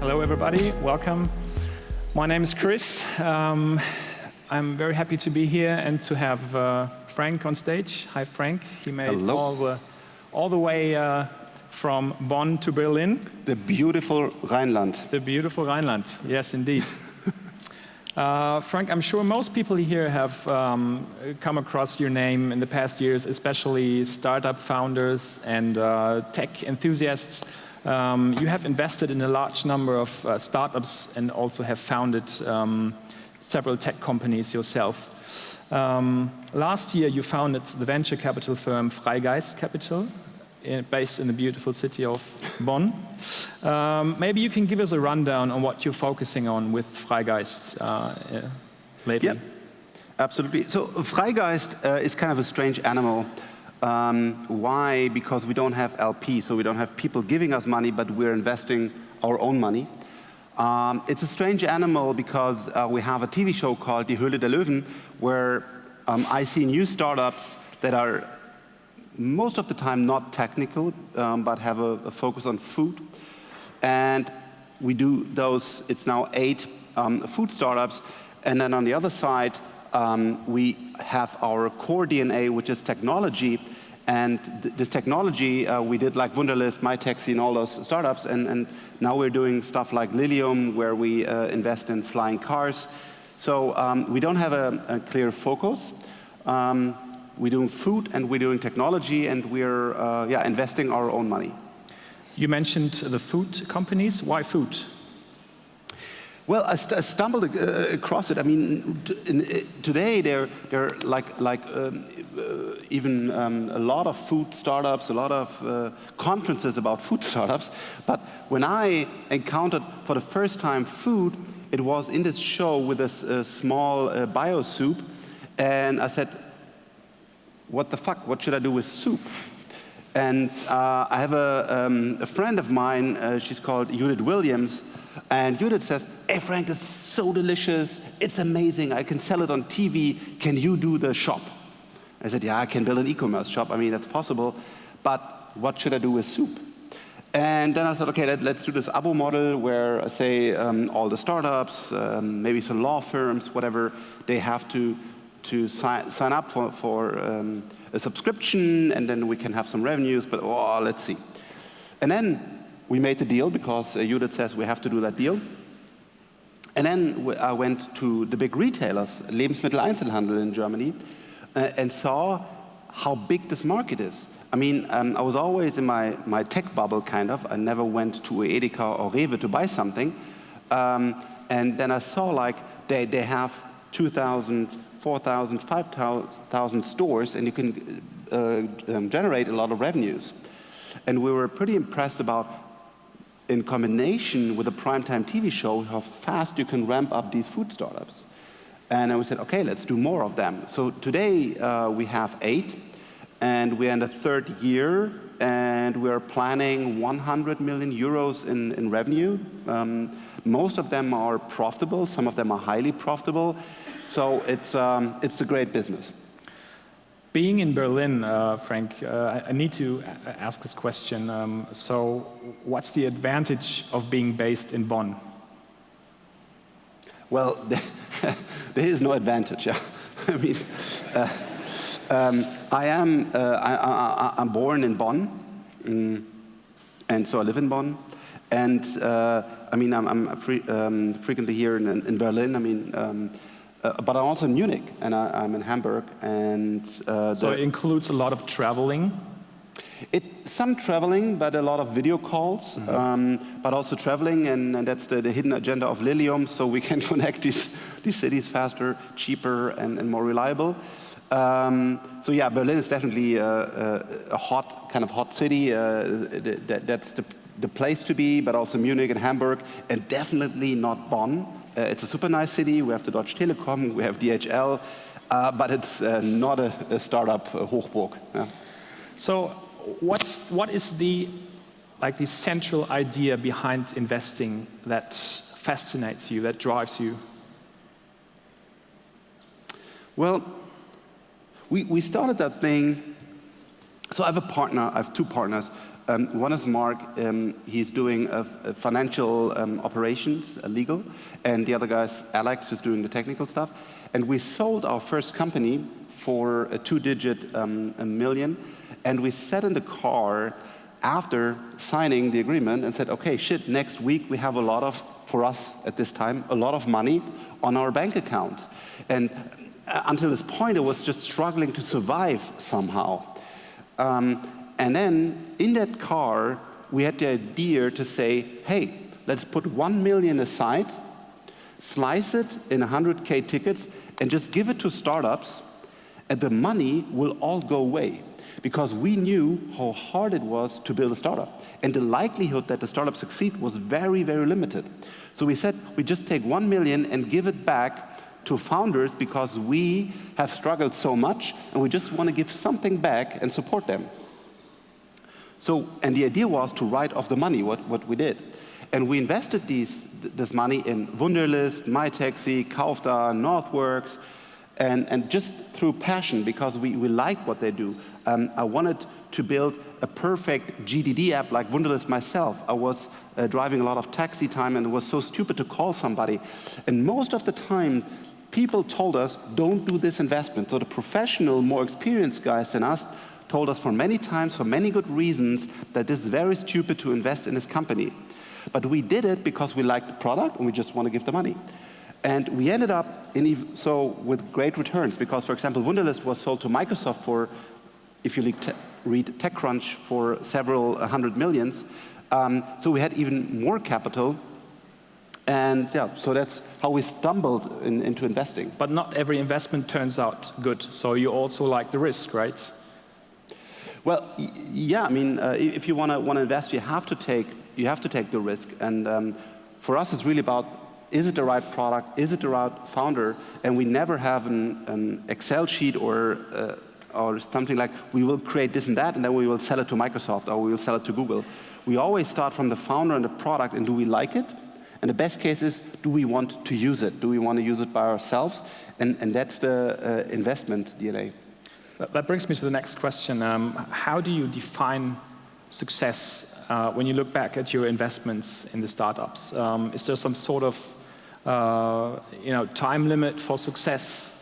Hello, everybody. Welcome. My name is Chris. I'm very happy to be here and to have Frank on stage. Hi, Frank. He made all the way from Bonn to Berlin. The beautiful Rhineland. The beautiful Rhineland. Yes, indeed. Frank, I'm sure most people here have come across your name in the past years, especially startup founders and tech enthusiasts. You have invested in a large number of startups and also have founded several tech companies yourself. Last year, you founded the venture capital firm Freigeist Capital, based in the beautiful city of Bonn. Maybe you can give us a rundown on what you're focusing on with Freigeist lately. Yeah, absolutely. So Freigeist is kind of a strange animal. Why? Because we don't have LP, so we don't have people giving us money, but we're investing our own money. It's a strange animal because we have a TV show called Die Höhle der Löwen, where I see new startups that are most of the time not technical, but have a focus on food. And we do those, it's now 8 food startups. And then on the other side, we have our core DNA, which is technology. And this technology, we did like Wunderlist, myTaxi, and all those startups. And now we're doing stuff like Lilium, where we invest in flying cars. So we don't have a clear focus. We're doing food and we're doing technology, and we're investing our own money. You mentioned the food companies. Why food? Well, I stumbled across it. I mean, today there are even a lot of food startups, a lot of conferences about food startups. But when I encountered for the first time food, it was in this show with this small bio soup, and I said, what the fuck? What should I do with soup? And I have a friend of mine, she's called Judith Williams, and Judith says, hey Frank, it's so delicious, it's amazing, I can sell it on TV, can you do the shop? I said, yeah, I can build an e-commerce shop, I mean, that's possible, but what should I do with soup? And then I thought, okay, let's do this abo model where I say all the startups, maybe some law firms, whatever, they have to sign up for a subscription, and then we can have some revenues, but let's see. And then we made the deal because Judith says we have to do that deal. And then I went to the big retailers, Lebensmitteleinzelhandel in Germany, and saw how big this market is. I mean, I was always in my tech bubble, kind of. I never went to a Edeka or Rewe to buy something. And then I saw like they have 2,000, 4,000, 5,000 stores, and you can generate a lot of revenues. And we were pretty impressed about, in combination with a primetime TV show, how fast you can ramp up these food startups. And then we said, okay, let's do more of them. So today we have 8, and we're in the 3rd year, and we're planning 100 million euros in revenue. Most of them are profitable, some of them are highly profitable. So it's a great business. Being in Berlin, Frank, I need to ask this question. So what's the advantage of being based in Bonn? Well, there is no advantage. Yeah. I mean, I'm born in Bonn, and so I live in Bonn. And I mean, I'm frequently here in Berlin. I mean. But I'm also in Munich, and I'm in Hamburg, and so it includes a lot of traveling. Some traveling, but a lot of video calls, but also traveling, and that's the hidden agenda of Lilium, so we can connect these cities faster, cheaper, and more reliable. So yeah, Berlin is definitely a kind of hot city. That's the place to be, but also Munich and Hamburg, and definitely not Bonn. It's a super nice city. We have the Deutsche Telekom, we have DHL, but it's not a startup Hochburg. Yeah. So, what is the central idea behind investing that fascinates you, that drives you? Well, we started that thing. So I have a partner. I have 2 partners. One is Mark, he's doing financial operations, legal, and the other guy's Alex, who's doing the technical stuff. And we sold our first company for a 2-digit million, and we sat in the car after signing the agreement and said, okay, shit, next week we have a lot of, for us at this time, a lot of money on our bank accounts. And until this point, I was just struggling to survive somehow. And then in that car, we had the idea to say, hey, let's put 1 million aside, slice it in 100K tickets, and just give it to startups, and the money will all go away. Because we knew how hard it was to build a startup. And the likelihood that the startup succeed was very, very limited. So we said, we just take 1 million and give it back to founders because we have struggled so much, and we just want to give something back and support them. So, and the idea was to write off the money, what we did. And we invested this money in Wunderlist, myTaxi, kaufDA, Northworks, and just through passion, because we liked what they do. I wanted to build a perfect GDD app like Wunderlist myself. I was driving a lot of taxi time, and it was so stupid to call somebody. And most of the time, people told us, don't do this investment. So the professional, more experienced guys than us told us for many times, for many good reasons, that this is very stupid to invest in this company. But we did it because we liked the product and we just want to give the money. And we ended up with great returns because, for example, Wunderlist was sold to Microsoft for, if you read TechCrunch, for several hundred millions. So we had even more capital. And yeah, so that's how we stumbled into investing. But not every investment turns out good. So you also like the risk, right? Well, yeah. I mean, if you want to invest, you have to take the risk. And for us, it's really about: is it the right product? Is it the right founder? And we never have an Excel sheet or something like, we will create this and that, and then we will sell it to Microsoft or we will sell it to Google. We always start from the founder and the product, and do we like it? And the best case is, do we want to use it? Do we want to use it by ourselves? And that's the investment DNA. That brings me to the next question. How do you define success when you look back at your investments in the startups? Is there some sort of time limit for success?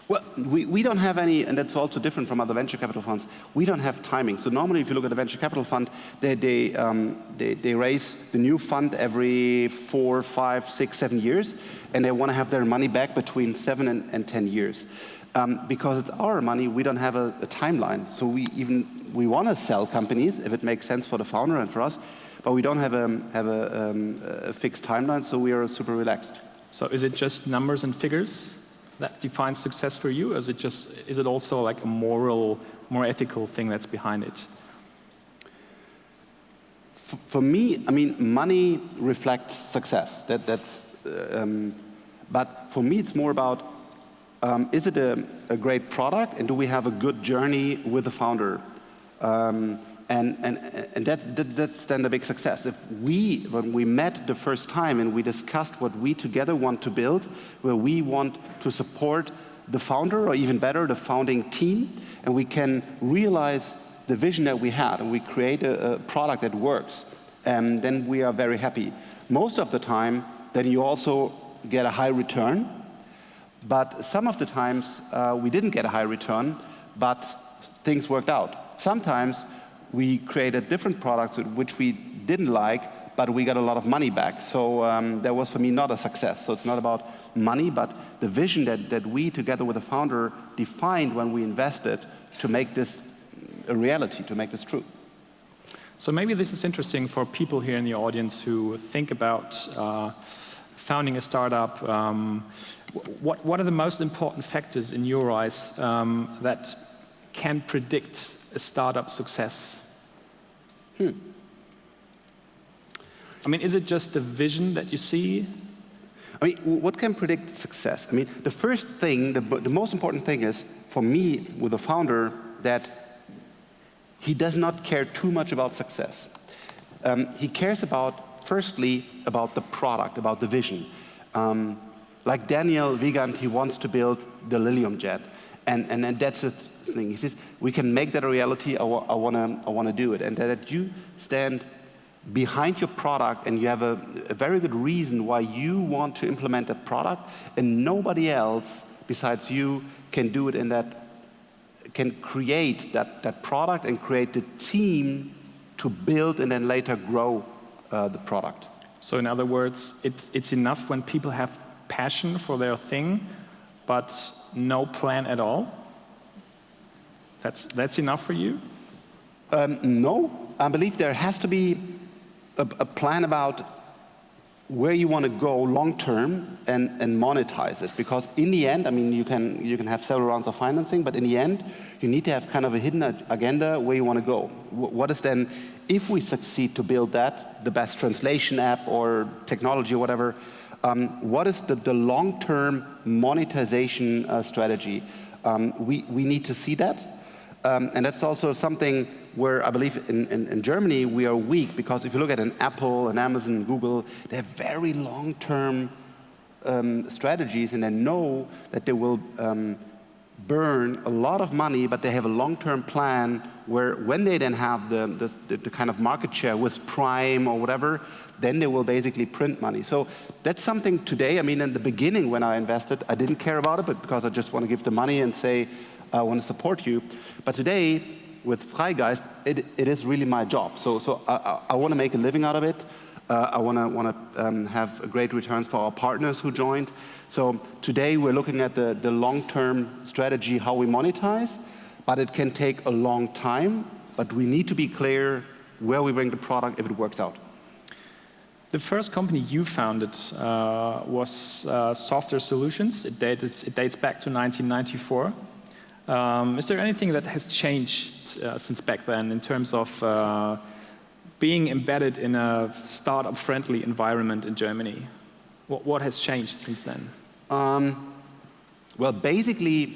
Well, we don't have any, and that's also different from other venture capital funds. We don't have timing. So normally, if you look at a venture capital fund, they raise the new fund every 4, 5, 6, 7 years, and they want to have their money back between 7 and 10 years. Because it's our money, we don't have a timeline. So we want to sell companies if it makes sense for the founder and for us, but we don't have a fixed timeline. So we are super relaxed. So is it just numbers and figures that defines success for you, or is it also like a moral, more ethical thing that's behind it? For me, I mean, money reflects success. But for me, it's more about: is it a great product, and do we have a good journey with the founder? And that's then the big success. When we met the first time and we discussed what we together want to build, where we want to support the founder, or even better, the founding team, and we can realize the vision that we had, and we create a product that works, and then we are very happy. Most of the time, then you also get a high return. But some of the times, we didn't get a high return, but things worked out. Sometimes we created different products which we didn't like, but we got a lot of money back. So that was, for me, not a success. So it's not about money, but the vision that we, together with the founder, defined when we invested to make this a reality, to make this true. So maybe this is interesting for people here in the audience who think about founding a startup. What are the most important factors in your eyes that can predict a startup success? I mean, is it just the vision that you see? I mean, what can predict success? I mean, the first thing, the most important thing is, for me, with a founder, that he does not care too much about success. He cares about, firstly, about the product, about the vision. Like Daniel Wiegand, he wants to build the Lilium jet. And that's thing. He says, we can make that a reality, I want to do it. And that you stand behind your product and you have a very good reason why you want to implement that product, and nobody else besides you can do it, and that can create that product and create the team to build and then later grow the product. So in other words, it's enough when people have passion for their thing, but no plan at all? That's enough for you? No, I believe there has to be a plan about where you want to go long term and monetize it. Because in the end, I mean, you can have several rounds of financing, but in the end, you need to have kind of a hidden agenda where you want to go. What is then, if we succeed to build that, the best translation app or technology or whatever, what is the long-term monetization strategy? We need to see that. And that's also something where I believe in Germany we are weak, because if you look at an Apple, an Amazon, Google, they have very long-term strategies, and they know that they will burn a lot of money, but they have a long-term plan where when they then have the kind of market share with Prime or whatever, then they will basically print money. So that's something today, I mean, in the beginning when I invested, I didn't care about it, but because I just want to give the money and say, I want to support you. But today, with Freigeist, it is really my job. So I want to make a living out of it. I want to have great returns for our partners who joined. So today we're looking at the long-term strategy, how we monetize, but it can take a long time. But we need to be clear where we bring the product if it works out. The first company you founded was Software Solutions. It dates back to 1994. Is there anything that has changed since back then in terms of being embedded in a startup-friendly environment in Germany? What has changed since then? Well, basically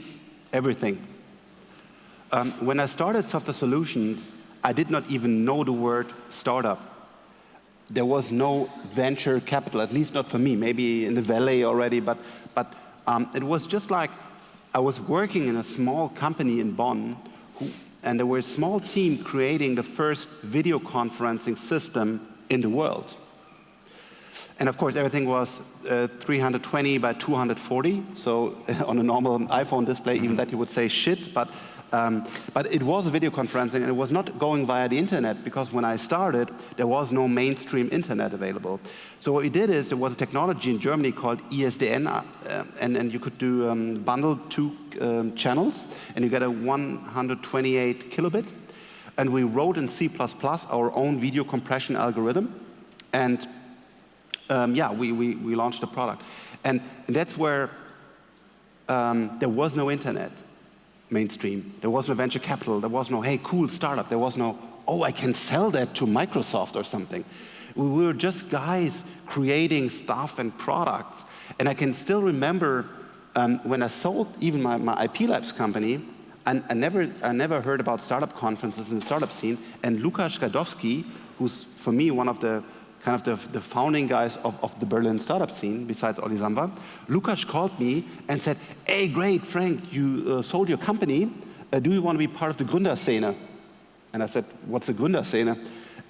everything. When I started Software Solutions, I did not even know the word startup. There was no venture capital, at least not for me, maybe in the Valley already, but it was just like I was working in a small company in Bonn, and there were a small team creating the first video conferencing system in the world. And of course, everything was 320 by 240, so on a normal iPhone display, even that you would say shit, but it was video conferencing, and it was not going via the internet, because when I started, there was no mainstream internet available. So what we did is, there was a technology in Germany called ISDN, and you could do bundle two channels, and you get a 128 kilobit. And we wrote in C++ our own video compression algorithm, and yeah, we launched the product. And that's where there was no internet mainstream. There was no venture capital. There was no, hey, cool startup. There was no, oh, I can sell that to Microsoft or something. We were just guys creating stuff and products. And I can still remember when I sold even my IP Labs company, and I never heard about startup conferences in the startup scene. And Lukasz Gadowski, who's for me one of the kind of the founding guys of the Berlin startup scene, besides Oli Samba, Lukasz called me and said, hey, great, Frank, you sold your company. Do you want to be part of the Gründerszene? And I said, what's the Gründerszene?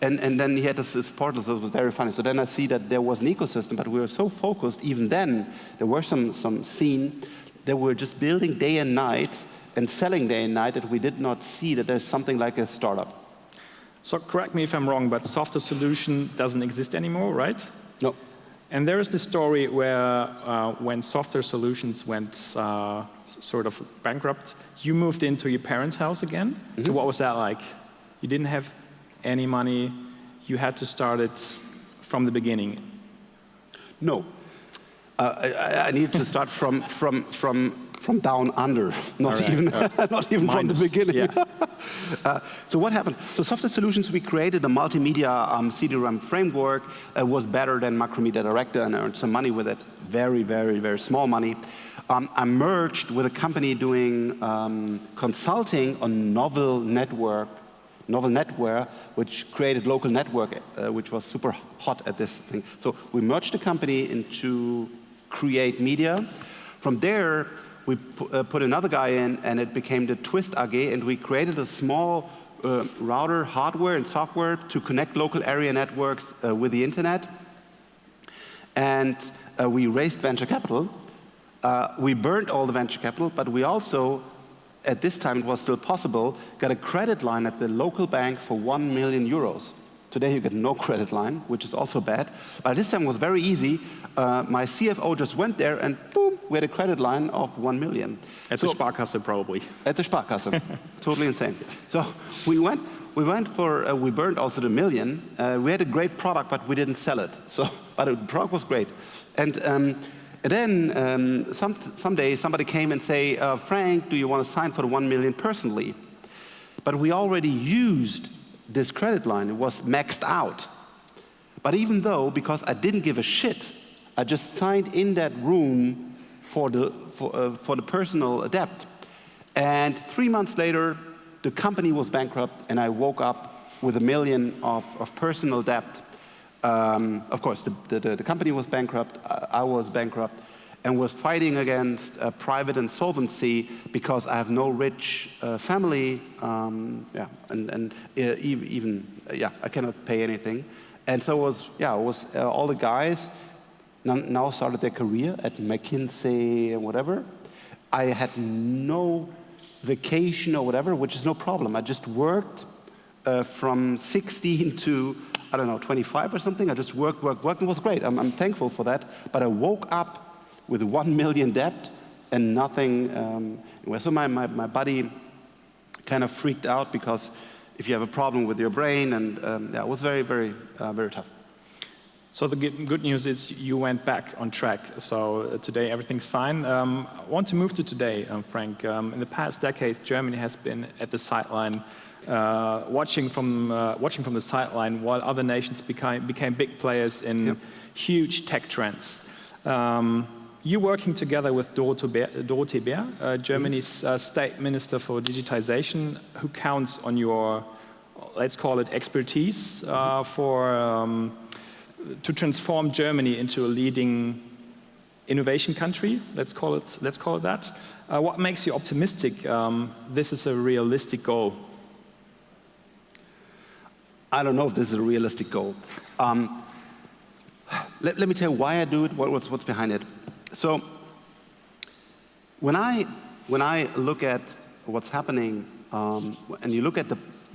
And then he had this portal, so it was very funny. So then I see that there was an ecosystem, but we were so focused, even then, there were some scene that we were just building day and night and selling day and night, that we did not see that there's something like a startup. So correct me if I'm wrong, but Software Solution doesn't exist anymore, right? No. And there is this story where when Software Solutions went sort of bankrupt, you moved into your parents' house again. Mm-hmm. So what was that like? You didn't have any money. You had to start it from the beginning. No. I needed to start from down under, not even from the beginning. Yeah. So what happened? So Software Solutions, we created a multimedia CD-ROM framework. Was better than Macromedia Director, and earned some money with it. Very, very, very small money. I merged with a company doing consulting on novel netware, which created local network, which was super hot at this thing. So we merged the company into Create Media. From there, We put another guy in, and it became the Twist AG, and we created a small router hardware and software to connect local area networks with the internet. And we raised venture capital. We burned all the venture capital, but we also, at this time it was still possible, got a credit line at the local bank for 1 million euros. Today you get no credit line, which is also bad. But this time it was very easy. My CFO just went there and boom, we had a credit line of 1 million. At the Sparkasse, probably. At the Sparkasse, totally insane. So we burned also the million. We had a great product, but we didn't sell it. So, but the product was great. And then someday somebody came and say, Frank, do you want to sign for the 1 million personally? But we already used this credit line. It was maxed out. But even though, because I didn't give a shit, I just signed in that room for the personal debt. And 3 months later, the company was bankrupt, and I woke up with 1 million of personal debt. Of course, the company was bankrupt, I was bankrupt, and was fighting against private insolvency because I have no rich family, I cannot pay anything. And so it was all the guys now started their career at McKinsey and whatever. I had no vacation or whatever, which is no problem. I just worked from 16 to, I don't know, 25 or something. I just worked, and it was great. I'm thankful for that. But I woke up with 1 million debt and nothing. So my body kind of freaked out because if you have a problem with your brain, and it was very, very, very tough. So the good news is you went back on track. So today everything's fine. I want to move to today, Frank. In the past decades, Germany has been at the sideline, watching from the sideline while other nations became big players in huge tech trends. You're working together with Dorothee Bär, Germany's state minister for digitization, who counts on your, let's call it, expertise to transform Germany into a leading innovation country. Let's call it that. What makes you optimistic? This is a realistic goal. I don't know if this is a realistic goal. Let me tell you why I do it. What's behind it? So, when I look at what's happening, and you look at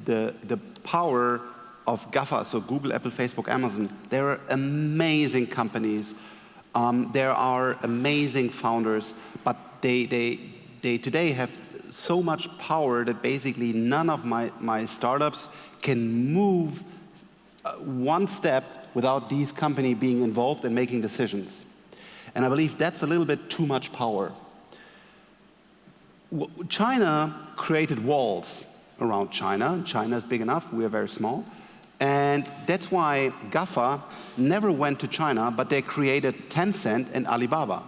the power of GAFA, so Google, Apple, Facebook, Amazon, there are amazing companies. There are amazing founders, but they today have so much power that basically none of my startups can move one step without these companies being involved and making decisions. And I believe that's a little bit too much power. China created walls around China. China is big enough, we are very small. And that's why GAFA never went to China, but they created Tencent and Alibaba.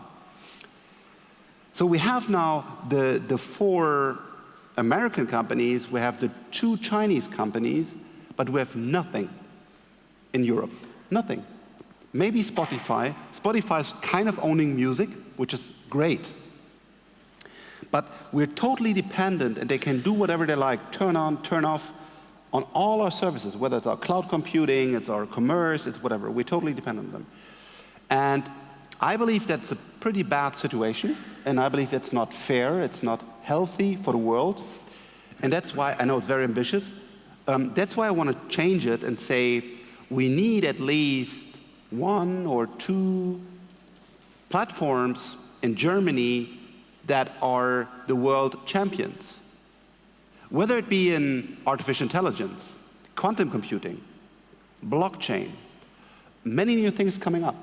So we have now the 4 American companies, we have the 2 Chinese companies, but we have nothing in Europe. Nothing. Maybe Spotify. Spotify is kind of owning music, which is great. But we're totally dependent, and they can do whatever they like, turn on, turn off, on all our services, whether it's our cloud computing, it's our commerce, it's whatever. We totally depend on them. And I believe that's a pretty bad situation, and I believe it's not fair, it's not healthy for the world. And that's why, I know it's very ambitious, that's why I want to change it and say we need at least 1 or 2 platforms in Germany that are the world champions. Whether it be in artificial intelligence, quantum computing, blockchain, many new things coming up.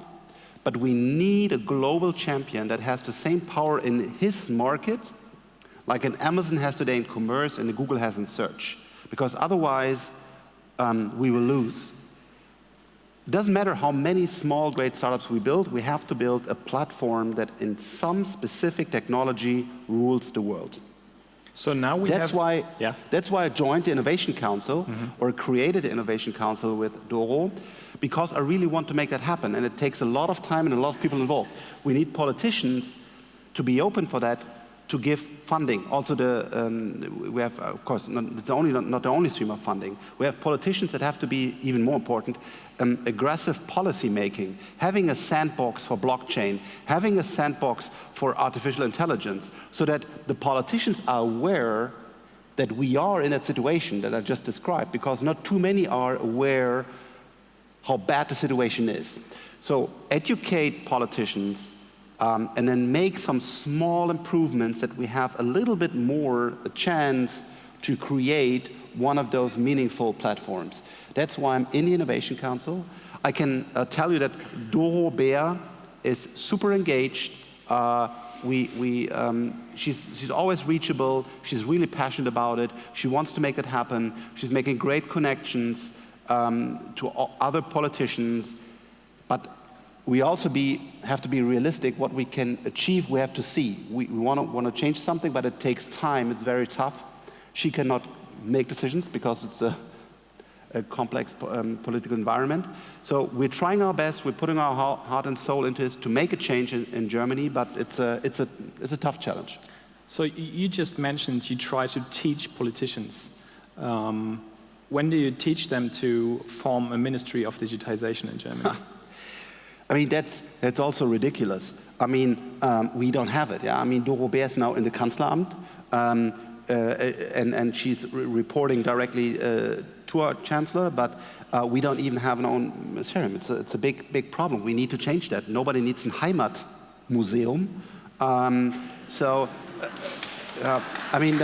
But we need a global champion that has the same power in his market like an Amazon has today in commerce and a Google has in search. Because otherwise, we will lose. It doesn't matter how many small, great startups we build, we have to build a platform that in some specific technology rules the world. So now that's why I joined the Innovation Council, or created the Innovation Council with Doro, because I really want to make that happen. And it takes a lot of time and a lot of people involved. We need politicians to be open for that. to give funding. Also, we have, of course, not the only stream of funding. We have politicians that have to be even more important. Aggressive policy making, having a sandbox for blockchain, having a sandbox for artificial intelligence, so that the politicians are aware that we are in that situation that I just described, because not too many are aware how bad the situation is. So educate politicians, and then make some small improvements that we have a little bit more a chance to create one of those meaningful platforms. That's why I'm in the Innovation Council. I can tell you that Doro Bär is super engaged. She's always reachable. She's really passionate about it. She wants to make it happen. She's making great connections to other politicians. But we also have to be realistic. What we can achieve, we have to see. We want to change something, but it takes time. It's very tough. She cannot make decisions because it's a complex political environment. So we're trying our best. We're putting our heart and soul into it to make a change in Germany, but it's a tough challenge. So you just mentioned you try to teach politicians. When do you teach them to form a ministry of digitization in Germany? I mean, that's also ridiculous. I mean, we don't have it. Yeah? I mean, Doro Bär is now in the Kanzleramt, and she's reporting directly to our chancellor, but we don't even have an own ministerium. It's a big problem. We need to change that. Nobody needs a Heimatmuseum. I mean,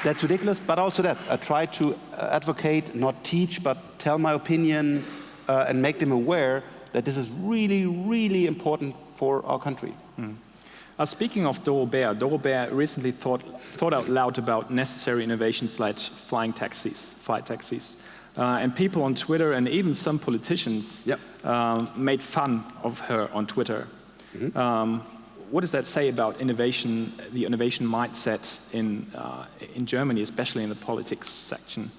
that's ridiculous, but also that. I try to advocate, not teach, but tell my opinion and make them aware that this is really, really important for our country. Mm. Speaking of Doro Bär recently thought out loud about necessary innovations like flight taxis. And people on Twitter and even some politicians made fun of her on Twitter. Mm-hmm. What does that say about innovation, the innovation mindset in Germany, especially in the politics section?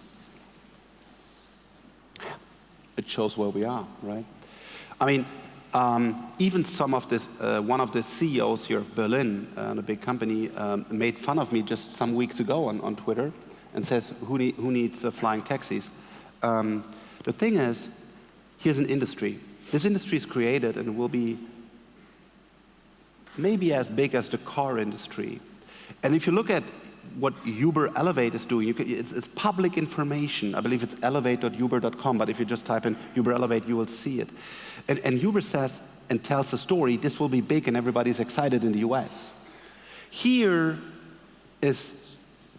It shows where we are, right? I mean, even some of the one of the CEOs here of Berlin, a big company, made fun of me just some weeks ago on Twitter, and says, "Who needs flying taxis?" The thing is, here's an industry. This industry is created and will be maybe as big as the car industry. And if you look at what Uber Elevate is doing, it's public information. I believe it's elevate.uber.com, but if you just type in Uber Elevate, you will see it. And Uber says and tells the story, this will be big and everybody's excited in the US. Here is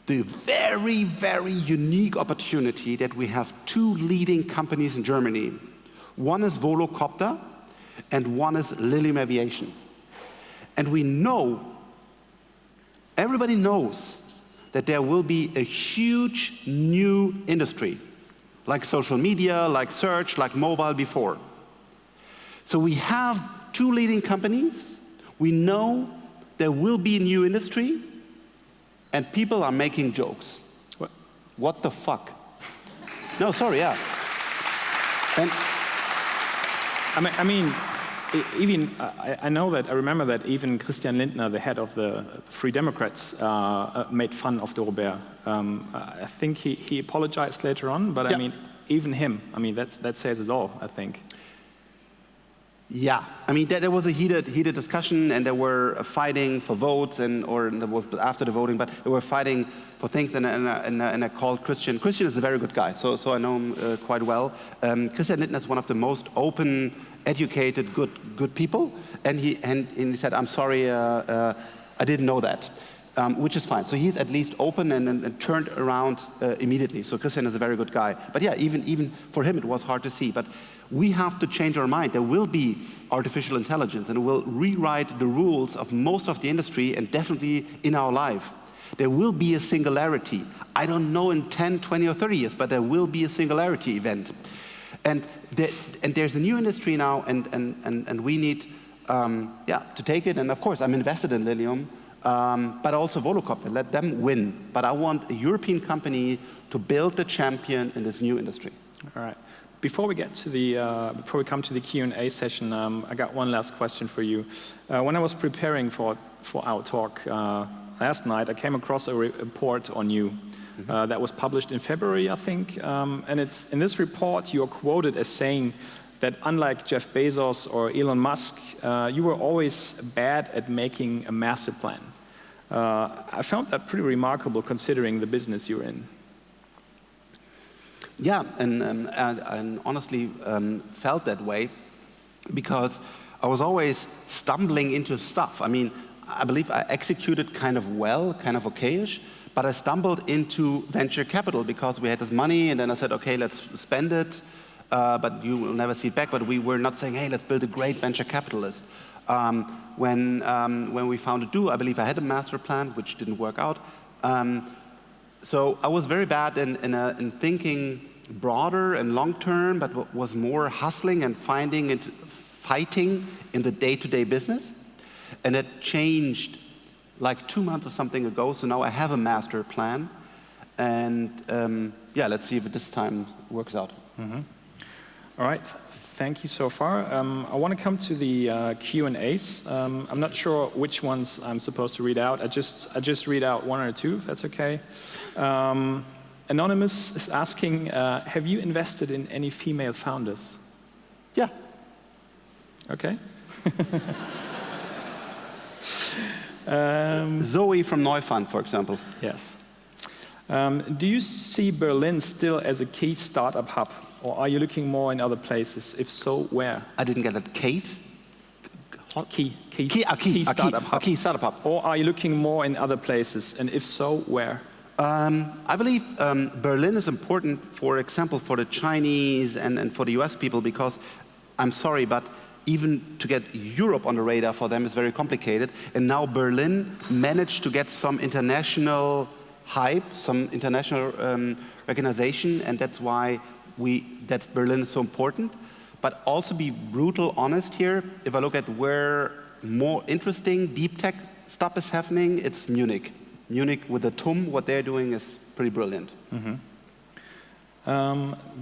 the very, very unique opportunity that we have two leading companies in Germany. One is Volocopter and one is Lilium Aviation. And we know, everybody knows, that there will be a huge new industry, like social media, like search, like mobile before. So we have two leading companies. We know there will be a new industry, and people are making jokes. What the fuck? No, sorry, yeah. And I mean, even I know that I remember that even Christian Lindner, the head of the Free Democrats, made fun of Doro Bär. I think he apologized later on, but I mean, even him. I mean, that says it all, I think. Yeah, I mean, there was a heated discussion, and they were fighting for votes, or after the voting, but they were fighting for things, and I called Christian. Christian is a very good guy, so I know him quite well. Christian Lindner is one of the most open, educated, good people, and he said, "I'm sorry, I didn't know that," which is fine. So he's at least open and turned around immediately. So Christian is a very good guy. But yeah, even for him, it was hard to see. But we have to change our mind. There will be artificial intelligence, and it will rewrite the rules of most of the industry, and definitely in our life. There will be a singularity. I don't know in 10, 20, or 30 years, but there will be a singularity event. And there's a new industry now, and we need to take it. And of course, I'm invested in Lilium, but also Volocopter. Let them win. But I want a European company to build the champion in this new industry. All right. Before we come to the Q&A session, I got one last question for you. When I was preparing for our talk last night, I came across a report on you that was published in February, I think. And in this report, you're quoted as saying that unlike Jeff Bezos or Elon Musk, you were always bad at making a master plan. I found that pretty remarkable considering the business you're in. Yeah, and honestly felt that way because I was always stumbling into stuff. I mean, I believe I executed kind of well, kind of okayish, but I stumbled into venture capital because we had this money, and then I said, okay, let's spend it, but you will never see it back. But we were not saying, hey, let's build a great venture capitalist. When we founded Do, I believe I had a master plan, which didn't work out. So I was very bad in thinking broader and long-term, but was more hustling and fighting in the day-to-day business. And that changed like 2 months or something ago, so now I have a master plan. And yeah, let's see if it this time works out. Mm-hmm. All right, thank you so far. I want to come to the Q&As. I'm not sure which ones I'm supposed to read out. I just read out one or two, if that's okay. Anonymous is asking, have you invested in any female founders? Yeah. Okay. Zoe from Neufund, for example. Yes. Do you see Berlin still as a key startup hub, or are you looking more in other places? If so, where? I didn't get that. Case? Key startup hub. Key startup hub. Or are you looking more in other places, and if so, where? I believe Berlin is important, for example, for the Chinese and for the US people, because I'm sorry, but even to get Europe on the radar for them is very complicated. And now Berlin managed to get some international hype, some international recognition, and that's why that Berlin is so important. But also be brutal honest here, if I look at where more interesting deep tech stuff is happening, it's Munich. Munich with the TUM, what they're doing is pretty brilliant. Mm-hmm.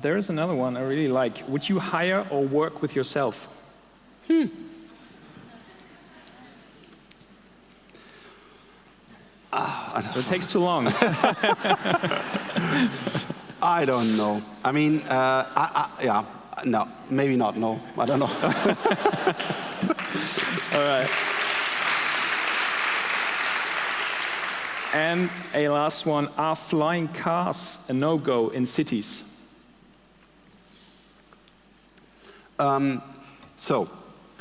There is another one I really like. Would you hire or work with yourself? It takes too long. I don't know. I mean, yeah, no, maybe not, no, I don't know. All right. And a last one, are flying cars a no-go in cities? So,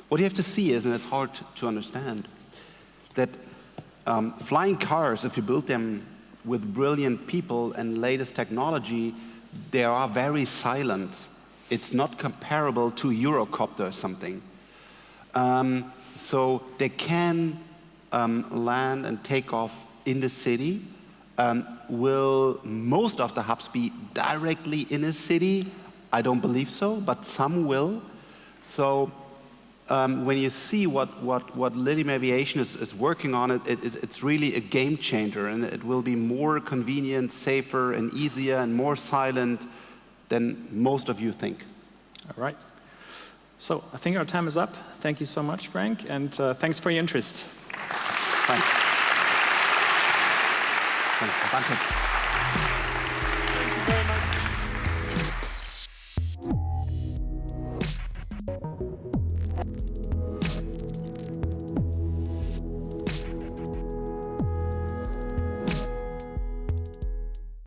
what you have to see is, and it's hard to understand, that flying cars, if you build them with brilliant people and latest technology, they are very silent. It's not comparable to Eurocopter or something. So they can land and take off in the city. Will most of the hubs be directly in a city? I don't believe so, but some will. So when you see what Lilium Aviation is working on, it's really a game changer, and it will be more convenient, safer, and easier, and more silent than most of you think. All right. So I think our time is up. Thank you so much, Frank, and thanks for your interest. Thanks. Danke.